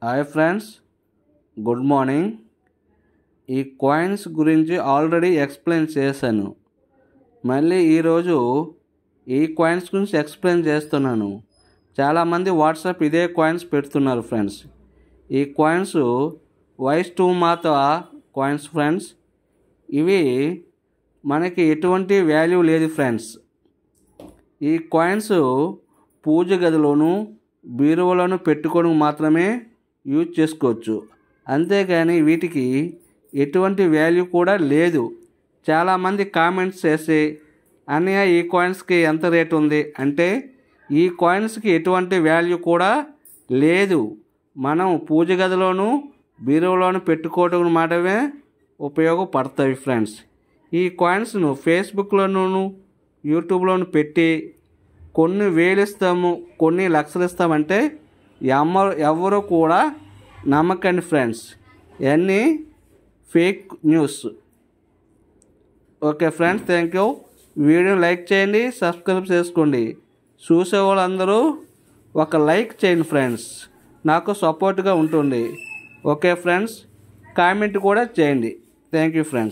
Hi friends, good morning. ఈ coins గురించి already explain చేశాను. మళ్ళీ ఈరోజు ఈ కాయిన్స్ గురించి ఎక్స్ప్లెయిన్ చేస్తున్నాను. చాలామంది వాట్సాప్ ఇదే కాయిన్స్ పెడుతున్నారు ఫ్రెండ్స్. ఈ కాయిన్స్ వైష్ణవ మాత కాయిన్స్ ఫ్రెండ్స్. ఇవి మనకి ఎటువంటి వాల్యూ లేదు ఫ్రెండ్స్. ఈ కాయిన్స్ పూజ గదిలోను బీరువాలోను పెట్టుకోవడం మాత్రమే యూజ్ చేసుకోవచ్చు. అంతేగాని వీటికి ఎటువంటి వాల్యూ కూడా లేదు. చాలామంది కామెంట్స్ చేసి అన్నయ్య ఈ కాయిన్స్కి ఎంత రేట్ ఉంది అంటే, ఈ కాయిన్స్కి ఎటువంటి వాల్యూ కూడా లేదు. మనం పూజ గదిలోను బీరువాలోను పెట్టుకోవడం మాత్రమే ఉపయోగపడతాయి ఫ్రెండ్స్. ఈ కాయిన్స్ను ఫేస్బుక్లోను యూట్యూబ్లోను పెట్టి కొన్ని వేలు ఇస్తాము, కొన్ని లక్షలు ఇస్తామంటే ఎవరు కూడా నమ్మకండి ఫ్రెండ్స్. ఇవన్నీ fake news. Okay friends, thank you. వీడియోని లైక్ చేయండి, సబ్స్క్రైబ్ చేసుకోండి. చూసే వాళ్ళందరూ ఒక లైక్ చేయండి ఫ్రెండ్స్, నాకు సపోర్ట్గా ఉంటుంది. ఓకే ఫ్రెండ్స్, కామెంట్ కూడా చేయండి. Thank you friends.